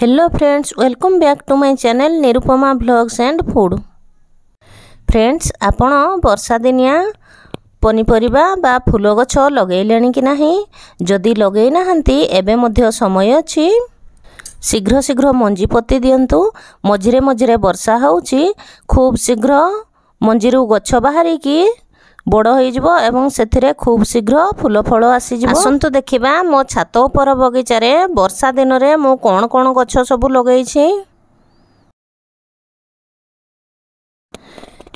Hello friends, welcome back to my channel Nirupama blogs and food. Friends, आपण वर्षा दिनिया पनीपरिबा बा फूल गछ लगेलेनी कि नहीं? जदि लगेई नाहंती एबे मध्य समय अछि। शीघ्र शीघ्र मंजी पत्ती दियंतु। मझिरे मझिरे वर्षा होउची, खूब शीघ्र मंजीरु गछ बाहरी की बड़ हो एवं से खूब शीघ्र फूल फल आसीज। आसंतु देखिबा मो छात उपर बगीचारे वर्षा दिन रे मो कौन कौन गछ सब लगेइछि।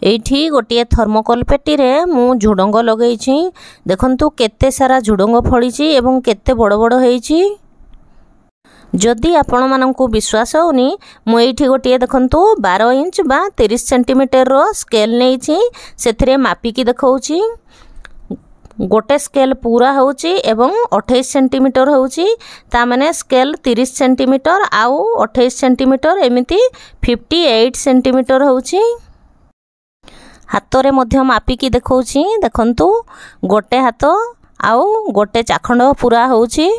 एठी गोटे थर्मोकोल पेटी रे मु झुडंग लगेइछि। देखंतु केते सारा झुडंग फळिछि एवं केते बड़ बड़ हेइछि। जदि आपण मानकु विश्वास होनी, मु एठी गोटे देखंतु 12 इंच बा 30 सेंटीमीटर रो स्केल नेइछि। सेथिरे मापिकी देखौछि। गोटे स्केल पूरा होउछि एवं 28 सेंटीमीटर होउछि। ता माने स्केल 30 सेंटीमीटर आउ 28 सेंटीमीटर एमिति 58 सेंटीमीटर होउछि। हातरे मध्य मापिकी देखौछि। देखंतु गोटे हाथ आउ गोटे चाखंड पूरा होउछि।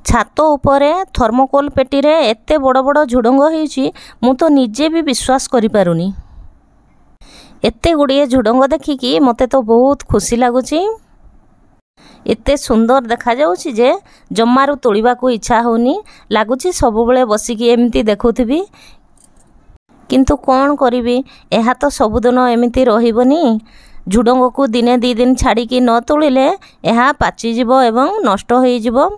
छात उपरे थर्मोकोल पेटी रे एते बड़ बड़ झुडंग होइछि, मु तो निजे भी विश्वास करि पारुनी। एते गुडिये झुडंग देखिकी मते तो बहुत खुशी लागुछि। एते सुंदर देखा जाउछि जे जम्मारु तोड़िबा को इच्छा होनी। लागुछि सब बेले बसिकी एमिति देखुथिबी, किंतु कोन करिबी, एहा तो सबुदिन एमिति रहिबनी। झुडंग को दिने दी दिन छाड़ी की न तोड़िले एहा पाची जिवो एवं नष्ट होई जिवो।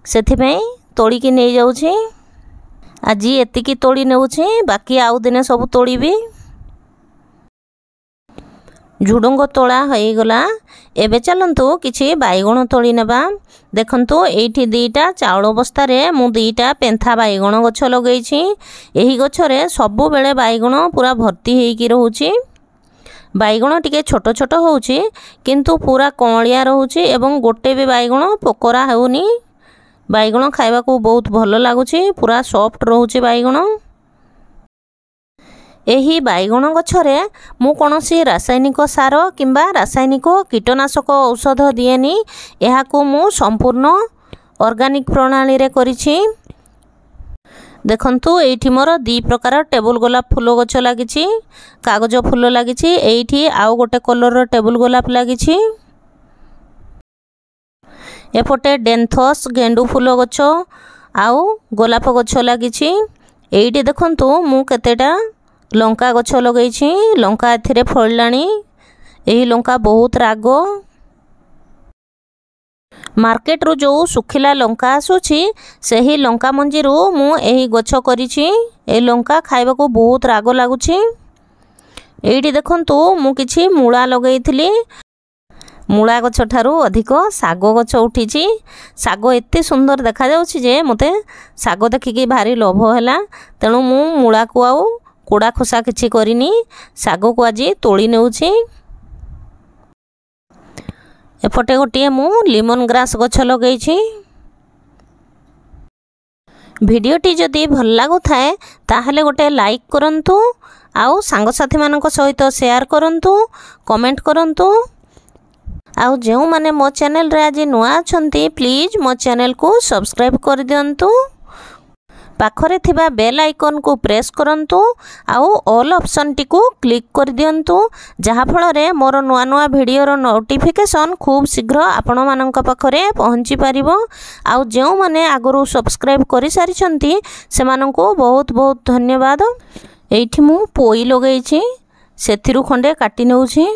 सेथिପାଇଁ तोड़िकी नहीं जाउछि। आज एतिकी तोड़ी नेउछि, बाकी आउ दिने सब तोड़ीबी। झुडंग तोड़ा होई गला। एबे चलंतु किछि बाइगण तोड़ी नेबा। देखंतु एठी दीटा चाउल बस्ता रे मु दीटा पेंथा बाइगण गछ लगेइछि। एही गछ रे सब बेले बाइगण पूरा भर्ती हेइकी रहउछि। बाइगण टिके छोट छोट होउछि, किंतु पूरा कमलिया रहउछि एवं गोटे भी बाइगण पोकरा हेउनी। बाइगण खाइबा को बहुत भल लागुछि, पूरा सॉफ्ट रहउछि बाइगण। एही बाइगण गछरे मु कोनोसी रासायनिक सार किंबा रासायनिक कीटनाशक औषध दिएनी। एहाकू मु संपूर्ण ऑर्गेनिक प्रणाली रे करिछि। देखंतु एठी मोर दी प्रकार टेबुल गोलाप फूल गछ लागिछि, कागज फूल लागिछि। एठी आउ गोटे कलर रो टेबुल गोलाप लागिछि। एपटे डेंथस गेंडू फूल गछ आउ गोलाप गछ लागिछि। एइटी देखंतु मु केतेटा लंका गछ लगेइछि। लंका एथिरे फळलाणी। एही लंका बहुत राग। मार्केट रो जो सुखिला लंका आसुछि, सेही लंका मंजीरु मु एही गछ करिछि। ए लंका खाइबा को बहुत राग लागुछि। एइटी देखंतु मु किछि मूळा लगेइथिली। मूला गछ ठारू अधिक साग गछ उठिछि। साग एते सुंदर देखा जाउछि जे मते साग देखिकी भारी लोभ होला। तेणु मु मूला को आउ कोड़ा खोसा किछि करिनी। साग को आजी तोड़ी नेउछि। एपटे गोटिए मु लेमन ग्रास गछ लगेइछि। भिडियोटी जदि भल लागु थाए ताहले गोटे लाइक करंतु, आउ सांग साथी मानक सहित शेयर करंतु, कमेंट करंतु। आउ जेउ माने मो चैनल रे आज नुआ अछंती, प्लीज मो चैनल को सब्सक्राइब कर दियंतु। पाखरे थिबा बेल आइकन को प्रेस करंतु, आउ ऑल ऑप्शन टी को क्लिक कर दियंतु, जहा फल रे मोर नुआ नुआ वीडियो रो नोटिफिकेशन खूब शीघ्र आपण मानक पाखरे पहुंची परिबो। आउ जेउ माने आगरु सब्सक्राइब करि सारिछंती से माननको बहुत बहुत धन्यवाद। एठी मु पोई लगेइछि, सेथिरु खंडे काटी नेउछि।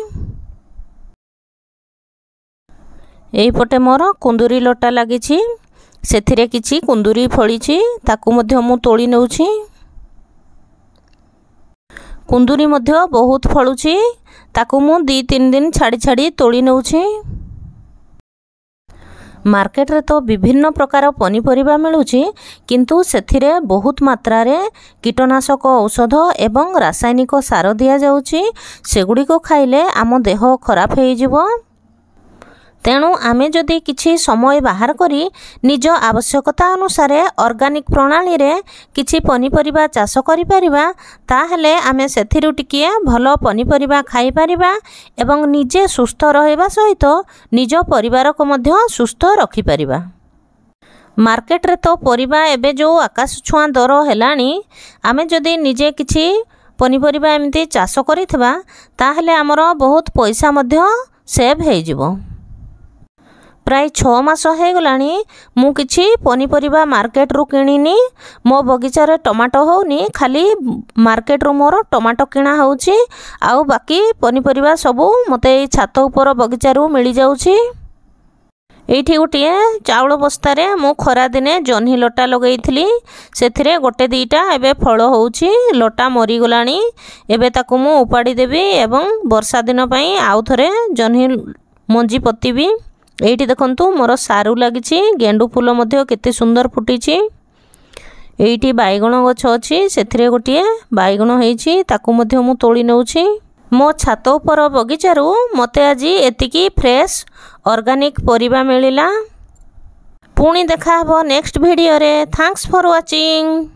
एही पटे मोर कुंदुरी लटा लागिछि। सेथिरे किछि कुंदुरी फळिछि, ताकू मध्य मु तोड़ी नेउछि। कुंदुरी मध्य बहुत फळुछि, ताकू मु 2-3 दिन छाड़ी छाड़ी तोड़ी नेउछि। मार्केट रे तो विभिन्न प्रकार पनीपरिबा मिलुछि, किंतु सेथिरे बहुत मात्रा रे कीटनाशक औषध एवं रासायनिक सार दिया जाउछि। सेगुडी को खाइले आम देह खराब हेइ जिवो। तेणु आमे जदि किछि समय बाहर करी निज आवश्यकता अनुसार ऑर्गेनिक प्रणाली रे किछि पनीपरिबा चाष करि परिबा, ताहले आमे सेथिरु टिकिए भलो पनीपरिबा खाइ परिबा एवं निजे सुस्थ रहइबा सहित निज परिवार को मध्य सुस्थ रखि परिबा। मार्केट रे तो परिबा एबे जो आकाश छुआ दर हेलानी आमे जदि निजे किछि पनीपरिबा एमती चाष करिथबा ताहले हमर बहुत पैसा मध्य सेव हे जिवो। प्राय 6 मास हे गलानी मु किछि पनीपरिबा मार्केट रु किनिनी। मो बगीचा रे टमाटो होनी, खाली मार्केट रु मोर टमाटो किना होउची आउ बाकी पनीपरिबा सबु मते ए छात ऊपर बगीचा रु मिली जाउची। एठी गोटे चाउल बस्तारे मु खरा दिने जन्ही लटा लगैथिली, सेथिरे गोटे दीटा एबे फल होउची। लटा मरी गलानी, एबे ताकू मु उपाड़ी देबी एवं वर्षा दिन पई आउ थरे जन्ही मंजी पत्तीबी। एठी देखंतु मोर सारू लागिची, गेंडू फूल मध्य केते सुंदर फुटीची। एठी बाइगण गछ अछि, सेथिरे गोटे बाइगण हेइची, ताकू मध्य मु तोली नउची। मो छात उपर बगीचारू मते आजी एतिकी फ्रेश ऑर्गेनिक परिबा मिलिला। पुणी देखा हबो नेक्स्ट वीडियो रे। Thanks for watching.